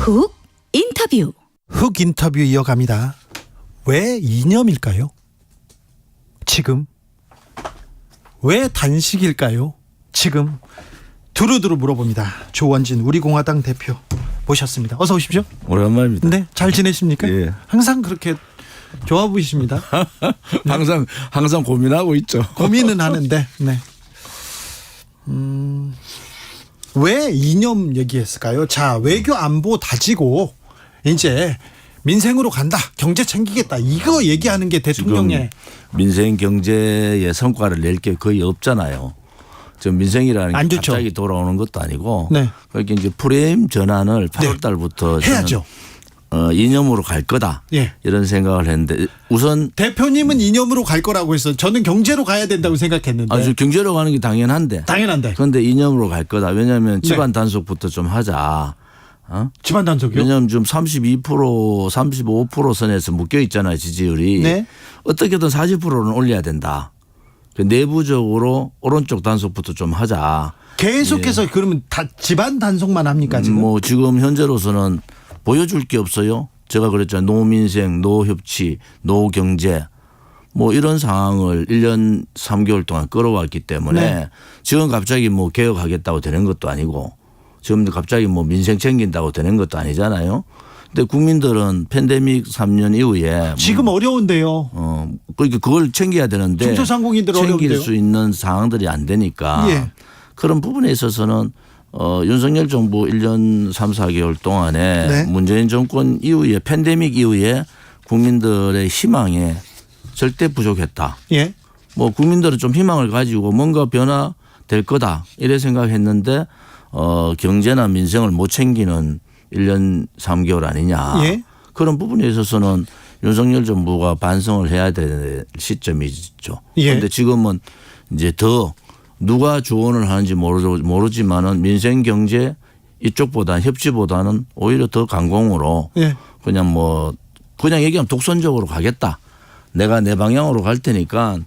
훅 인터뷰. 훅 인터뷰 이어갑니다. 왜 이념일까요? 지금. 왜 단식일까요? 지금. 두루두루 물어봅니다. 조원진 우리공화당 대표 모셨습니다. 어서 오십시오. 오랜만입니다. 네, 잘 지내십니까? 예. 항상 그렇게 좋아 보이십니다. 항상 고민하고 있죠. 고민은 하는데, 네. 왜 이념 얘기했을까요? 자, 외교 안보 다지고 이제 민생으로 간다, 경제 챙기겠다, 이거 얘기하는 게 대통령의 민생 경제의 성과를 낼 게 거의 없잖아요. 저 민생이라는 안 게 좋죠. 갑자기 돌아오는 것도 아니고, 네. 그러니까 이제 프레임 전환을 8월 달부터 해야죠. 이념으로 갈 거다. 예. 이런 생각을 했는데 우선 대표님은 이념으로 갈 거라고 했어요. 저는 경제로 가야 된다고 생각했는데. 아주 경제로 가는 게 당연한데. 당연한데. 그런데 이념으로 갈 거다. 왜냐하면 집안 단속부터 좀 하자. 집안 단속이요? 왜냐하면 지금 32%, 35% 선에서 묶여 있잖아요, 지지율이. 네. 어떻게든 40%는 올려야 된다. 내부적으로 오른쪽 단속부터 좀 하자. 계속해서 그러면 다 집안 단속만 합니까 지금? 뭐 지금 현재로서는 보여줄 게 없어요. 제가 그랬잖아요. 노민생, 노협치, 노경제 뭐 이런 상황을 1년 3개월 동안 끌어왔기 때문에 네. 지금 갑자기 뭐 개혁하겠다고 되는 것도 아니고 지금 갑자기 뭐 민생 챙긴다고 되는 것도 아니잖아요. 근데 국민들은 팬데믹 3년 이후에 지금 어려운데요. 그러니까 그걸 챙겨야 되는데 중소상공인들 챙길 어려운데요. 수 있는 상황들이 안 되니까 예. 그런 부분에 있어서는 윤석열 정부 1년 3, 4개월 동안에 네. 문재인 정권 이후에 팬데믹 이후에 국민들의 희망에 절대 부족했다. 예. 뭐 국민들은 좀 희망을 가지고 뭔가 변화될 거다 이래 생각했는데 경제나 민생을 못 챙기는 1년 3개월 아니냐. 예. 그런 부분에 있어서는 윤석열 정부가 반성을 해야 될 시점이죠. 예. 그런데 지금은 이제 더 누가 조언을 하는지 모르지만은 민생 경제 이쪽보다는 협치보다는 오히려 더 강공으로 예. 그냥 얘기하면 독선적으로 가겠다. 내가 내 방향으로 갈 테니까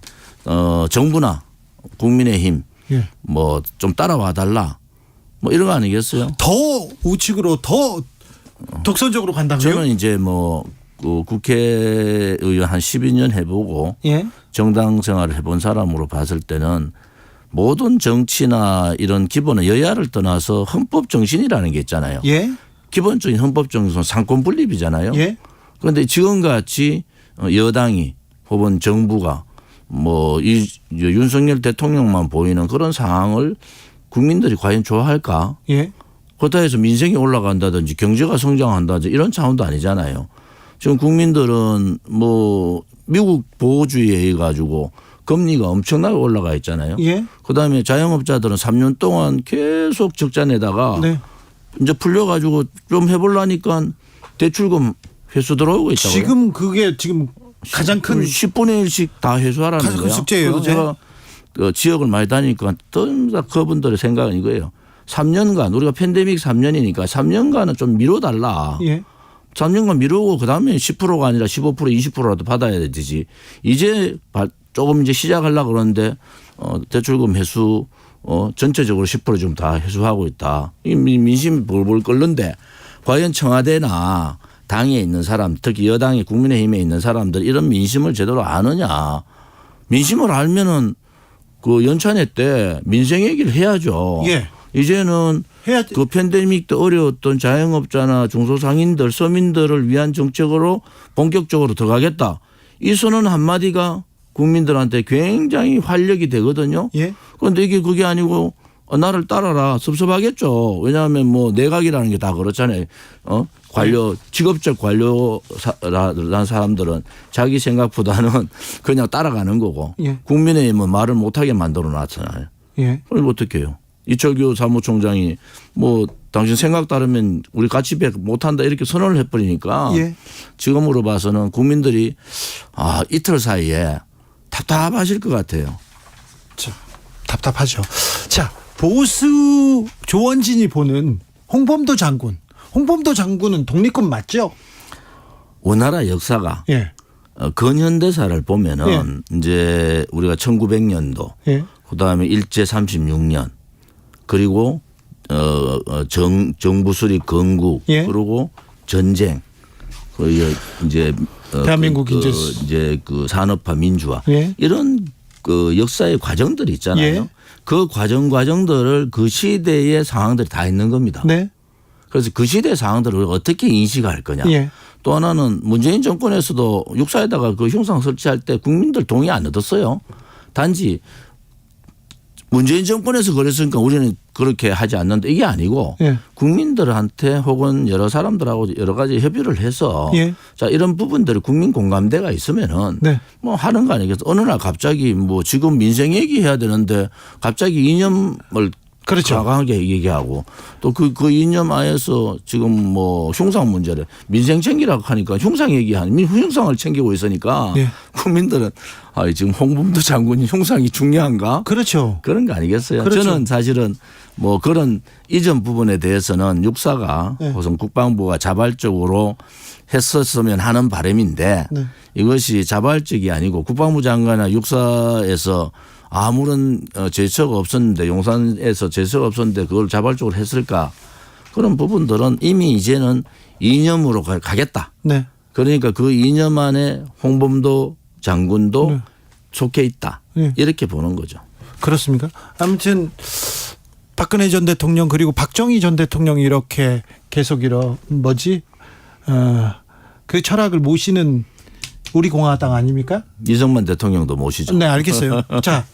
정부나 국민의힘 예. 뭐 좀 따라와 달라. 뭐 이런 거 아니겠어요? 더 우측으로 더 독선적으로 간다고요? 저는 이제 그 국회의원 한 12년 해보고 예. 정당 생활을 해본 사람으로 봤을 때는 모든 정치나 이런 기본은 여야를 떠나서 헌법 정신이라는 게 있잖아요. 예. 기본적인 헌법 정신은 상권 분립이잖아요. 예. 그런데 지금같이 여당이 혹은 정부가 이 윤석열 대통령만 보이는 그런 상황을 국민들이 과연 좋아할까? 예. 그렇다 해서 민생이 올라간다든지 경제가 성장한다든지 이런 차원도 아니잖아요. 지금 국민들은 미국 보호주의에 의해 가지고 금리가 엄청나게 올라가 있잖아요. 예. 그다음에 자영업자들은 3년 동안 계속 적자 내다가 네. 이제 풀려가지고 좀 해보려니까 대출금 회수 들어오고 있다고요. 지금 그게 지금 가장 큰 10분의 1씩 다 회수하라는 가장 큰 거예요. 숙제예요. 그래서 제가 지역을 많이 다니니까 그분들의 생각은 이거예요. 3년간 우리가 팬데믹 3년이니까 3년간은 좀 미뤄달라. 예. 3년간 미루고 그다음에 10%가 아니라 15% 20%라도 받아야 되지. 이제 조금 이제 시작하려고 그러는데 대출금 회수 전체적으로 10% 좀 다 회수하고 있다. 이 민심이 볼볼 끓는데 과연 청와대나 당에 있는 사람 특히 여당의 국민의힘에 있는 사람들 이런 민심을 제대로 아느냐. 민심을 알면은 그 연찬회 때 민생 얘기를 해야죠. 예. 이제는 해야지. 그 팬데믹 때 어려웠던 자영업자나 중소상인들 서민들을 위한 정책으로 본격적으로 들어가겠다. 이 선언 한마디가 국민들한테 굉장히 활력이 되거든요. 예. 그런데 이게 그게 아니고 나를 따라라 섭섭하겠죠. 왜냐하면 내각이라는 게 다 그렇잖아요. 직업적 관료란 사람들은 자기 생각보다는 그냥 따라가는 거고 예. 국민의힘은 말을 못하게 만들어 놨잖아요. 예. 그럼 어떻게 해요? 이철규 사무총장이 당신 생각 따르면 우리 같이 못한다 이렇게 선언을 해버리니까 예. 지금으로 봐서는 국민들이 이틀 사이에 답답하실 것 같아요. 자, 답답하죠. 자, 보수 조원진이 보는 홍범도 장군. 홍범도 장군은 독립군 맞죠? 우리나라 역사가 예. 근현대사를 보면은 이제 우리가 1900년도 예. 그다음에 일제 36년 그리고 정부 수립 건국 예. 그리고 전쟁 그 이제 대한민국 이제 그 산업화 민주화 예. 이런 그 역사의 과정들이 있잖아요. 예. 그 과정들을 그 시대의 상황들이 다 있는 겁니다. 네. 그래서 그 시대의 상황들을 우리가 어떻게 인식할 거냐. 예. 또 하나는 문재인 정권에서도 육사에다가 그 흉상 설치할 때 국민들 동의 안 얻었어요. 단지 문재인 정권에서 그랬으니까 우리는 그렇게 하지 않는데 이게 아니고 예. 국민들한테 혹은 여러 사람들하고 여러 가지 협의를 해서 예. 자 이런 부분들이 국민 공감대가 있으면은 네. 뭐 하는 거 아니겠어. 어느 날 갑자기 뭐 지금 민생 얘기해야 되는데 갑자기 이념을 그렇죠. 강하게 얘기하고 또 그 이념 하에서 지금 뭐 흉상 문제를 민생 챙기라고 하니까 흉상 얘기하는 흉상을 챙기고 있으니까 예. 국민들은 아 지금 홍범도 장군이 흉상이 중요한가? 그렇죠. 그런 거 아니겠어요? 그렇죠. 저는 사실은 뭐 그런 이전 부분에 대해서는 육사가 네. 우선 국방부가 자발적으로 했었으면 하는 바람인데 네. 이것이 자발적이 아니고 국방부 장관이나 육사에서 아무런 제처가 없었는데 용산에서 제처가 없었는데 그걸 자발적으로 했을까 그런 부분들은 이미 이제는 이념으로 가겠다. 네. 그러니까 그 이념 안에 홍범도 장군도 네. 속해 있다. 네. 이렇게 보는 거죠. 그렇습니까? 아무튼 박근혜 전 대통령 그리고 박정희 전 대통령이 이렇게 계속 그 철학을 모시는 우리 공화당 아닙니까? 이승만 대통령도 모시죠. 네, 알겠어요. 자,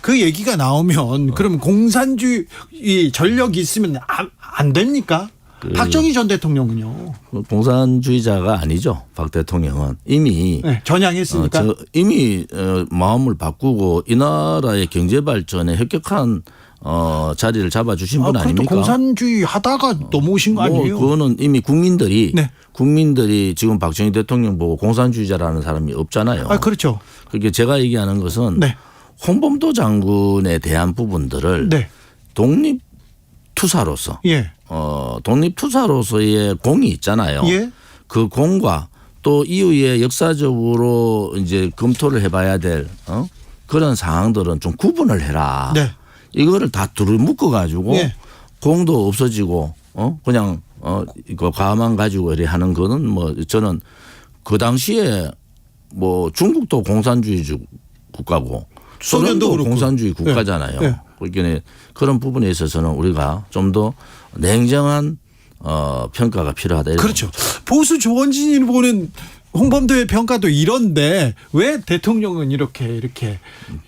그 얘기가 나오면 그럼 공산주의 전력이 있으면 안 됩니까? 박정희 전 대통령은요. 공산주의자가 아니죠. 박 대통령은 이미 네, 전향했으니까. 이미 마음을 바꾸고 이 나라의 경제 발전에 혁혁한 자리를 잡아주신 분 아닙니까? 공산주의 하다가 넘어오신 거 아니에요? 그거는 이미 국민들이 네. 지금 박정희 대통령 보고 공산주의자라는 사람이 없잖아요. 아, 그렇죠. 그렇게 제가 얘기하는 것은 네. 홍범도 장군에 대한 부분들을 네. 독립투사로서 예. 독립투사로서의 공이 있잖아요. 예. 그 공과 또 이후에 역사적으로 이제 검토를 해봐야 될 그런 상황들은 좀 구분을 해라. 네. 이거를 다 둘을 묶어 가지고 예. 공도 없어지고 그냥 이거 과만 가지고 이래 하는 거는 뭐 저는 그 당시에 뭐 중국도 공산주의 국가고 소련도 그렇고. 공산주의 국가잖아요. 네. 그러니까 그런 부분에 있어서는 우리가 좀 더 냉정한 평가가 필요하다. 그렇죠. 보수 조원진이 보는 홍범도의 평가도 이런데 왜 대통령은 이렇게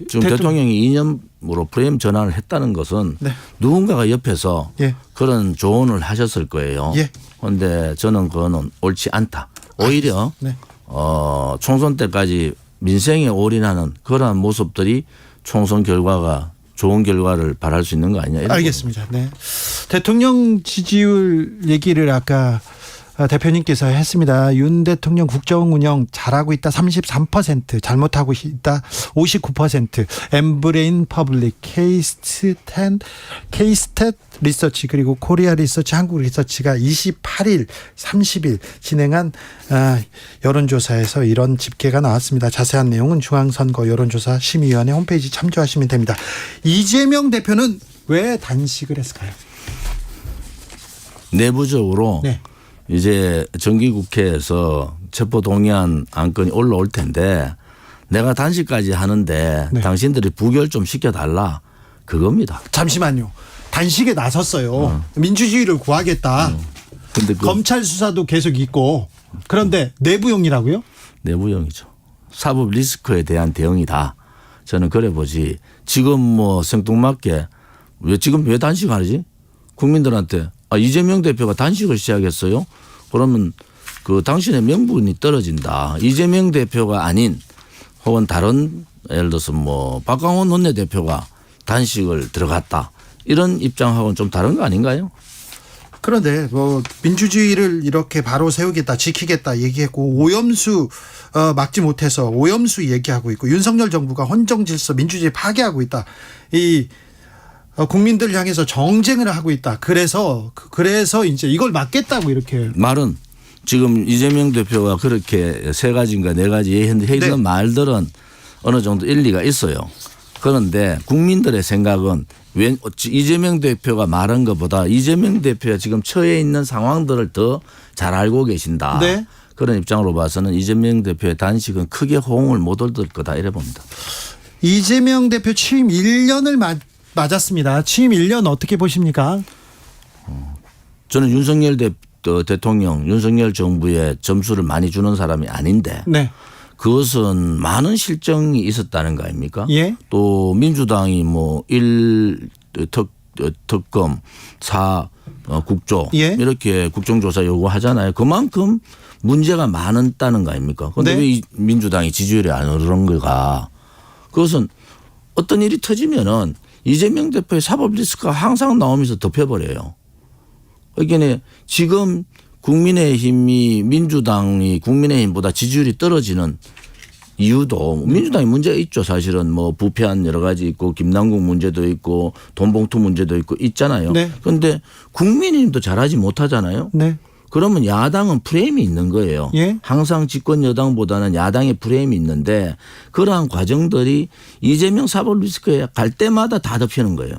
지금 대통령이 이념으로 프레임 전환을 했다는 것은 네. 누군가가 옆에서 예. 그런 조언을 하셨을 거예요. 예. 그런데 저는 그거는 옳지 않다. 오히려 네. 총선 때까지 민생에 올인하는 그러한 모습들이 총선 결과가 좋은 결과를 바랄 수 있는 거 아니냐. 알겠습니다. 네. 대통령 지지율 얘기를 아까 대표님께서 했습니다. 윤 대통령 국정 운영 잘하고 있다 33%, 잘못하고 있다 59%, 엠브레인 퍼블릭, K-스탯 리서치 그리고 코리아 리서치, 한국 리서치가 28일, 30일 진행한 여론조사에서 이런 집계가 나왔습니다. 자세한 내용은 중앙선거 여론조사 심의위원회 홈페이지 참조하시면 됩니다. 이재명 대표는 왜 단식을 했을까요? 내부적으로 네. 이제 정기국회에서 체포동의안 안건이 올라올 텐데 내가 단식까지 하는데 네. 당신들이 부결 좀 시켜달라 그겁니다. 잠시만요. 단식에 나섰어요. 민주주의를 구하겠다. 근데 검찰 수사도 계속 있고 그런데 내부용이라고요? 내부용이죠. 사법 리스크에 대한 대응이다. 저는 그래 보지. 지금 뭐 생뚱맞게 지금 왜 단식하지? 국민들한테 이재명 대표가 단식을 시작했어요. 그러면 그 당신의 명분이 떨어진다. 이재명 대표가 아닌 혹은 다른 예를 들어서 뭐 박광원 원내대표가 단식을 들어갔다. 이런 입장하고는 좀 다른 거 아닌가요? 그런데 뭐 민주주의를 이렇게 바로 세우겠다, 지키겠다 얘기했고 오염수 막지 못해서 오염수 얘기하고 있고 윤석열 정부가 헌정질서 민주주의 파괴하고 있다. 이 국민들 향해서 정쟁을 하고 있다. 그래서 이제 이걸 막겠다고 이렇게 말은 지금 이재명 대표가 그렇게 세 가지인가 네 가지 했는 네. 말들은 어느 정도 일리가 있어요. 그런데 국민들의 생각은 이재명 대표가 말한 것보다 이재명 대표가 지금 처해 있는 상황들을 더 잘 알고 계신다. 네. 그런 입장으로 봐서는 이재명 대표의 단식은 크게 호응을 못 얻을 거다 이래 봅니다. 이재명 대표 취임 1년을 맞았습니다. 취임 1년 어떻게 보십니까? 저는 윤석열 대통령, 윤석열 정부에 점수를 많이 주는 사람이 아닌데 네. 그것은 많은 실정이 있었다는 거 아닙니까? 예. 또 민주당이 뭐 1 특검 4 국조 예. 이렇게 국정조사 요구하잖아요. 그만큼 문제가 많았다는 거 아닙니까? 그런데 네. 왜 이 민주당이 지지율이 안 오르는 거가 그것은 어떤 일이 터지면은 이재명 대표의 사법 리스크가 항상 나오면서 덮여버려요. 그러니까 지금 국민의힘이 민주당이 국민의힘보다 지지율이 떨어지는 이유도 민주당이 문제가 있죠. 사실은 뭐 부패한 여러 가지 있고 김남국 문제도 있고 돈봉투 문제도 있고 있잖아요. 네. 그런데 국민의힘도 잘하지 못하잖아요. 네. 그러면 야당은 프레임이 있는 거예요. 예. 항상 집권 여당보다는 야당의 프레임이 있는데 그러한 과정들이 이재명 사법 리스크에 갈 때마다 다 덮이는 거예요.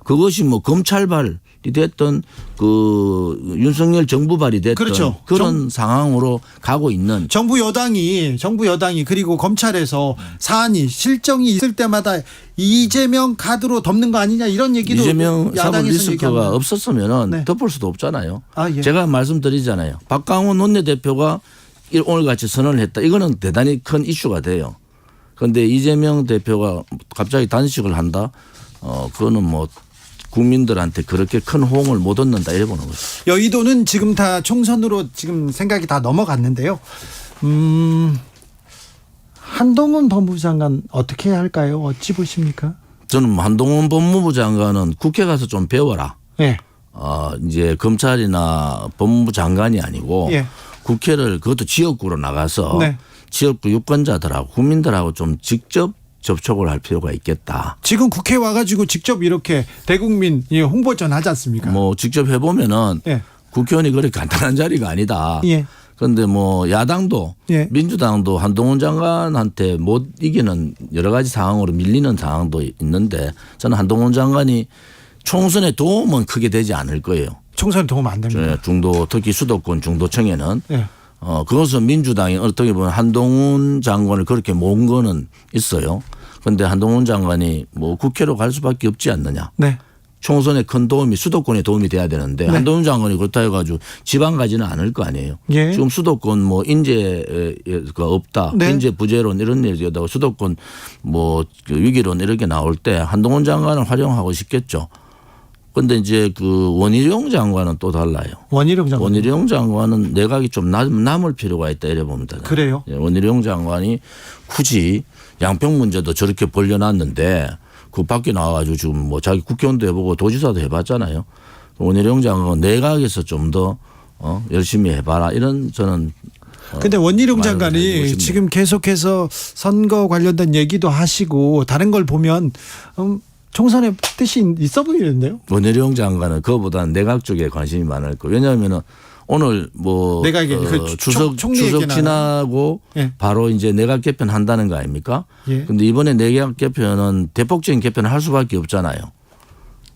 그것이 뭐 검찰발이 됐던 그 윤석열 정부발이 됐던 그렇죠. 그런 상황으로 가고 있는 정부 여당이 그리고 검찰에서 사안이 실정이 있을 때마다 이재명 카드로 덮는 거 아니냐 이런 얘기도 이재명 사법 야당에서 리스크가 얘기합니다. 없었으면 네. 덮을 수도 없잖아요. 아, 예. 제가 말씀드리잖아요. 박강원 원내대표가 오늘같이 선언을 했다. 이거는 대단히 큰 이슈가 돼요. 그런데 이재명 대표가 갑자기 단식을 한다. 그거는 뭐 국민들한테 그렇게 큰 호응을 못 얻는다 이래 보는 거죠. 여의도는 지금 다 총선으로 지금 생각이 다 넘어갔는데요. 한동훈 법무부 장관 어떻게 해야 할까요? 어찌 보십니까? 저는 한동훈 법무부 장관은 국회 가서 좀 배워라. 네. 이제 검찰이나 법무부 장관이 아니고 예. 국회를 그것도 지역구로 나가서 네. 지역구 유권자들하고 국민들하고 좀 직접 접촉을 할 필요가 있겠다. 지금 국회 와가지고 직접 이렇게 대국민 홍보전 하지 않습니까? 뭐 직접 해보면은 예. 국회의원이 그렇게 간단한 자리가 아니다. 예. 그런데 뭐 야당도 예. 민주당도 한동훈 장관한테 못 이기는 여러 가지 상황으로 밀리는 상황도 있는데 저는 한동훈 장관이 총선에 도움은 크게 되지 않을 거예요. 총선 도움 안 됩니다. 중도 특히 수도권 중도청에는 예. 그것은 민주당이 어떻게 보면 한동훈 장관을 그렇게 모은 거는 있어요. 그런데 한동훈 장관이 뭐 국회로 갈 수밖에 없지 않느냐. 네. 총선에 큰 도움이 수도권에 도움이 돼야 되는데 네. 한동훈 장관이 그렇다 해가지고 지방 가지는 않을 거 아니에요. 예. 지금 수도권 뭐 인재가 없다. 네. 인재 부재론 이런 얘기하다가 수도권 뭐 위기론 이렇게 나올 때 한동훈 장관을 활용하고 싶겠죠. 그런데 이제 그 원희룡 장관은 또 달라요. 원희룡 장관. 원희룡 장관은 내각이 좀 남을 필요가 있다 이래 봅니다. 그래요? 원희룡 장관이 굳이 양평 문제도 저렇게 벌려놨는데 그 밖에 나와가지고 지금 뭐 자기 국회의원도 해보고 도지사도 해봤잖아요. 원희룡 장관은 내각에서 좀 더 열심히 해봐라 이런 저는. 근데 원희룡 말을 장관이 해주고 싶네요. 지금 계속해서 선거 관련된 얘기도 하시고 다른 걸 보면 총선에 뜻이 있어 보이는데요. 원희룡 장관은 그거보다는 내각 쪽에 관심이 많을 거예요. 왜냐하면은 오늘 뭐 내각에 그 추석 지나고 예. 바로 이제 내각 개편 한다는 거 아닙니까? 예. 근데 이번에 내각 개편은 대폭적인 개편을 할 수밖에 없잖아요.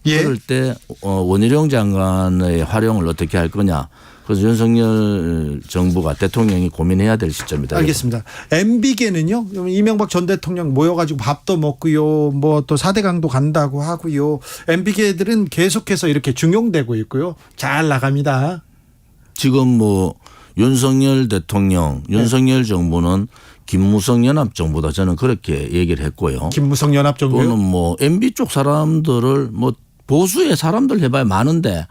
예. 그럴 때 원희룡 장관의 활용을 어떻게 할 거냐. 그래서 윤석열 정부가 대통령이 고민해야 될 시점이다. 알겠습니다. MB계는요. 이명박 전 대통령 모여가지고 밥도 먹고요. 뭐 또 4대 강도 간다고 하고요. MB계들은 계속해서 이렇게 중용되고 있고요. 잘 나갑니다. 지금 뭐 윤석열 대통령, 윤석열 정부는 김무성 연합정부다 저는 그렇게 얘기를 했고요. 김무성 연합정부요. 그거는 뭐 MB 쪽 사람들을 뭐 보수의 사람들 해봐야 많은데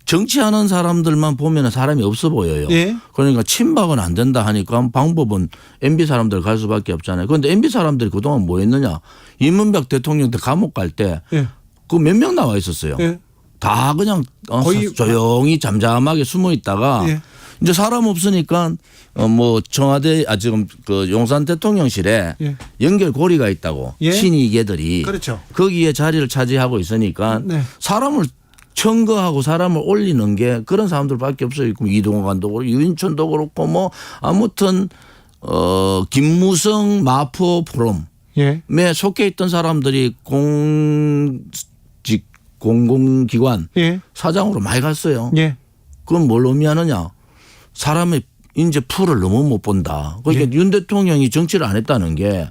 정치하는 사람들만 보면 사람이 없어 보여요. 예. 그러니까 친박은 안 된다 하니까 방법은 MB 사람들 갈 수밖에 없잖아요. 그런데 MB 사람들이 그동안 뭐 했느냐. 이명박 대통령 때 감옥 갈 때 그 몇 명 나와 있었어요. 예. 다 그냥 거의 조용히 잠잠하게 숨어 있다가 예. 이제 사람 없으니까 뭐 청와대 지금 그 용산 대통령실에 예. 연결고리가 있다고 예. 친이계들이 그렇죠. 거기에 자리를 차지하고 있으니까 네. 사람을 청거하고 사람을 올리는 게 그런 사람들밖에 없어요. 이동관도 그렇고 유인천도 그렇고 뭐 아무튼 김무성 마포 포럼에 예. 속해 있던 사람들이 공직직 공공기관 예. 사장으로 많이 갔어요. 예. 그건 뭘 의미하느냐. 사람의 인재 풀을 너무 못 본다. 그러니까 윤 대통령이 정치를 안 했다는 게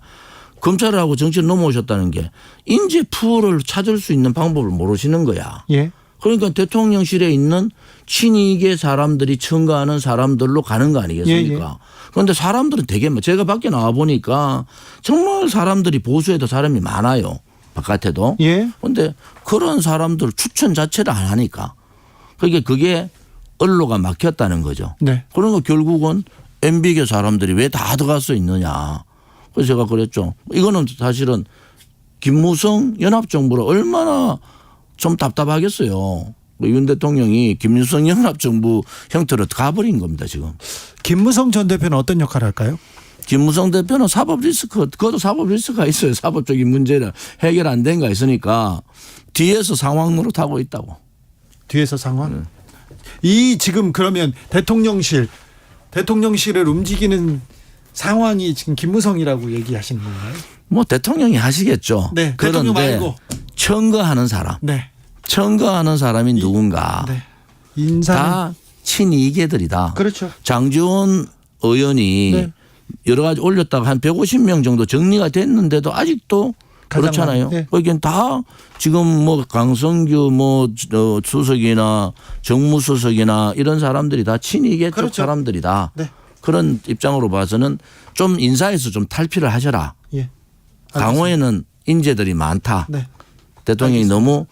검찰하고 정치를 넘어오셨다는 게 인재 풀을 찾을 수 있는 방법을 모르시는 거야. 예. 그러니까 대통령실에 있는 친이계 사람들이 청가하는 사람들로 가는 거 아니겠습니까? 그런데 사람들은 되게 제가 밖에 나와 보니까 정말 사람들이 보수에도 사람이 많아요. 바깥에도. 예. 그런데 그런 사람들 추천 자체를 안 하니까 그러니까 그게 언로가 막혔다는 거죠. 네. 그러니까 결국은 MB계 사람들이 왜 다 들어갈 수 있느냐. 그래서 제가 그랬죠. 이거는 사실은 김무성 연합정부를 얼마나 좀 답답하겠어요. 윤 대통령이 김무성 연합정부 형태로 가버린 겁니다 지금. 김무성 전 대표는 어떤 역할을 할까요? 김무성 대표는 사법 리스크, 그것도 사법 리스크가 있어요. 사법적인 문제를 해결 안 된 거 있으니까 뒤에서 상황 노릇하고 있다고. 뒤에서 상황? 이 지금 그러면 대통령실을 움직이는 상황이 지금 김무성이라고 얘기하시는 건가요? 뭐 대통령이 하시겠죠. 네. 대통령 그런데 말고. 청거하는 사람. 네. 청거하는 사람이 누군가. 네. 인사. 다 친이계들이다. 그렇죠. 장지원 의원이 네. 여러 가지 올렸다가 한 150명 정도 정리가 됐는데도 아직도 그렇잖아요. 네. 그러니까 다 지금 뭐 강성규 수석이나 정무수석이나 이런 사람들이 다 친이계 그렇죠. 쪽 사람들이다. 네. 그런 입장으로 봐서는 좀 인사에서 좀 탈피를 하셔라. 예. 당원에는 인재들이 많다. 네. 대통령이 너무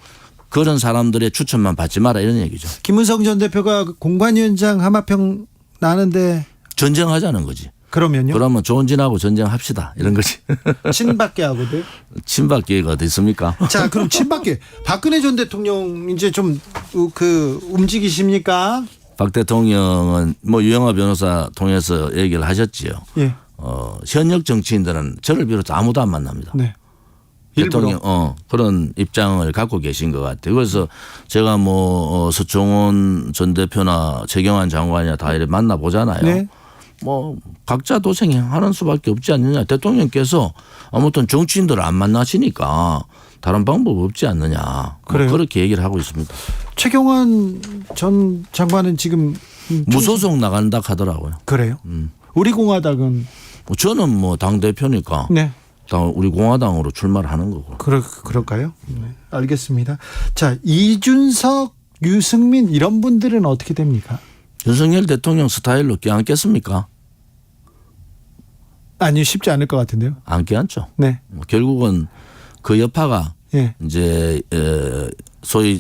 그런 사람들의 추천만 받지 마라 이런 얘기죠. 김무성 전 대표가 공관위원장 하마평 나는데 전쟁하자는 거지. 그러면요? 그러면 조은진하고 전쟁합시다 이런 거지. 친박계 하거든. 친박 기회가 어디 있습니까? 자, 그럼 친박계 박근혜 전 대통령 이제 좀 움직이십니까? 박 대통령은 뭐 유영하 변호사 통해서 얘기를 하셨지요. 예. 현역 정치인들은 저를 비롯해 아무도 안 만납니다. 네. 대통령 그런 입장을 갖고 계신 것 같아요. 그래서 제가 뭐 서청원 전 대표나 최경환 장관이나 다 이렇게 만나보잖아요. 네. 뭐 각자 도생하는 수밖에 없지 않느냐. 대통령께서 아무튼 정치인들을 안 만나시니까 다른 방법 없지 않느냐. 그래요? 그렇게 얘기를 하고 있습니다. 최경환 전 장관은 지금 무소속 나간다 하더라고요. 그래요? 우리 공화당은 저는 뭐 당 대표니까 네. 우리 공화당으로 출마를 하는 거고. 그럴까요? 네. 알겠습니다. 자, 이준석, 유승민 이런 분들은 어떻게 됩니까? 윤석열 대통령 스타일로 껴안겠습니까? 아니 쉽지 않을 것 같은데요. 안 껴안죠. 네. 결국은 그 여파가 예. 이제 소위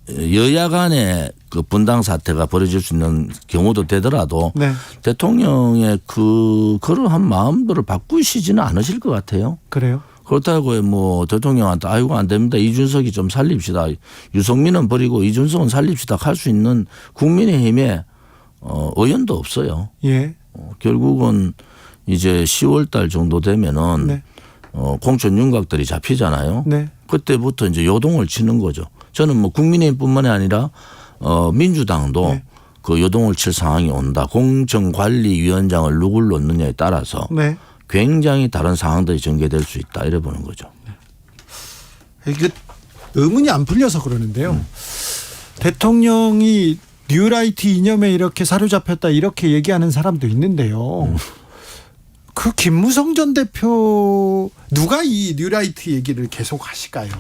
여야 간의 그 분당 사태가 벌어질 수 있는 경우도 되더라도 네. 대통령의 그러한 마음들을 바꾸시지는 않으실 것 같아요. 그래요? 그렇다고 뭐 대통령한테 아이고 안 됩니다. 이준석이 좀 살립시다. 유승민은 버리고 이준석은 살립시다 할 수 있는 국민의힘에 의원도 없어요. 예. 결국은 이제 10월 달 정도 되면은 네. 공천 윤곽들이 잡히잖아요. 네. 그때부터 이제 요동을 치는 거죠. 저는 뭐 국민의힘뿐만이 아니라 민주당도 네. 그 요동을 칠 상황이 온다. 공천관리위원장을 누굴 놓느냐에 따라서 네. 굉장히 다른 상황들이 전개될 수 있다. 이래 보는 거죠. 이게 의문이 안 풀려서 그러는데요. 대통령이 뉴라이트 이념에 이렇게 사로잡혔다 이렇게 얘기하는 사람도 있는데요. 그 김무성 전 대표 누가 이 뉴라이트 얘기를 계속 하실까요?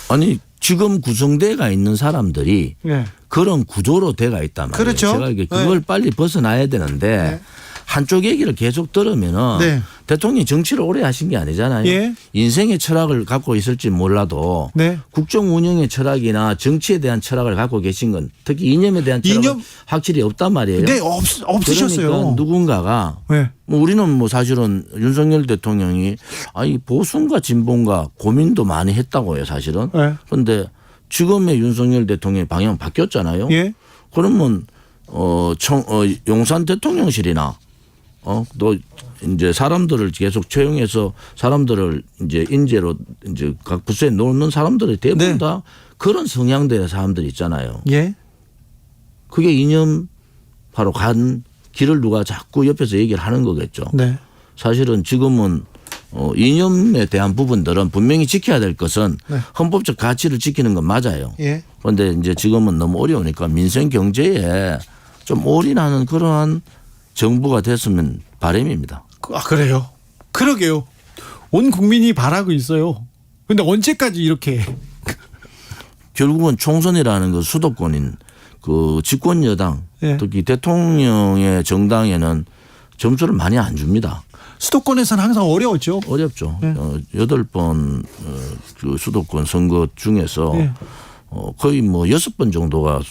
아니 지금 구성대가 있는 사람들이 네. 그런 구조로 돼가 있단 말이에요. 그렇죠. 제가 이게 그걸 빨리 벗어나야 되는데 네. 한쪽 얘기를 계속 들으면은 네. 대통령이 정치를 오래 하신 게 아니잖아요. 예. 인생의 철학을 갖고 있을지 몰라도 네. 국정 운영의 철학이나 정치에 대한 철학을 갖고 계신 건 특히 이념에 대한 철학은 확실히 없단 말이에요. 네, 없으셨어요. 그러니까 누군가가 네. 뭐 우리는 뭐 사실은 윤석열 대통령이 아니 보수인가 진보인가 고민도 많이 했다고 해요 사실은. 네. 그런데 지금의 윤석열 대통령의 방향 바뀌었잖아요. 예. 그러면 용산 대통령실이나 또 이제 사람들을 계속 채용해서 사람들을 이제 인재로 이제 각 부서에 놓는 사람들이 대부분 네. 다 그런 성향들의 사람들이 있잖아요. 예. 그게 이념 바로 간 길을 누가 자꾸 옆에서 얘기를 하는 거겠죠. 네. 사실은 지금은 이념에 대한 부분들은 분명히 지켜야 될 것은 네. 헌법적 가치를 지키는 건 맞아요. 예. 그런데 이제 지금은 너무 어려우니까 민생 경제에 좀 올인하는 그러한 정부가 됐으면 바람입니다. 아, 그래요? 그러게요. 온 국민이 바라고 있어요. 근데 언제까지 이렇게. 결국은 총선이라는 그 수도권인 그 집권 여당 예. 특히 대통령의 정당에는 점수를 많이 안 줍니다. 수도권에서는 항상 어려웠죠. 어렵죠. 예. 8번 그 수도권 선거 중에서 예. 거의 뭐 6번 정도가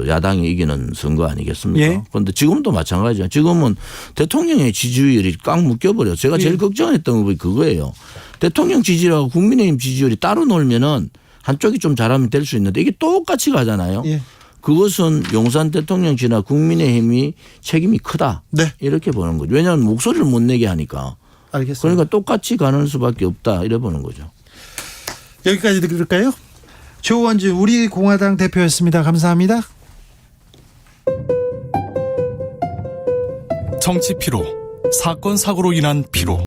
야당이 이기는 선거 아니겠습니까? 예. 그런데 지금도 마찬가지죠. 지금은 대통령의 지지율이 꽉 묶여버려. 제가 제일 예. 걱정했던 거 그거예요. 대통령 지지율하고 국민의힘 지지율이 따로 놀면은 한쪽이 좀 잘하면 될 수 있는데 이게 똑같이 가잖아요. 예. 그것은 용산 대통령지나 국민의힘이 책임이 크다. 네. 이렇게 보는 거죠. 왜냐하면 목소리를 못 내게 하니까. 알겠습니다. 그러니까 똑같이 가는 수밖에 없다. 이래 보는 거죠. 여기까지 들을까요? 조원준 우리공화당 대표였습니다. 감사합니다. 정치 피로, 사건 사고로 인한 피로.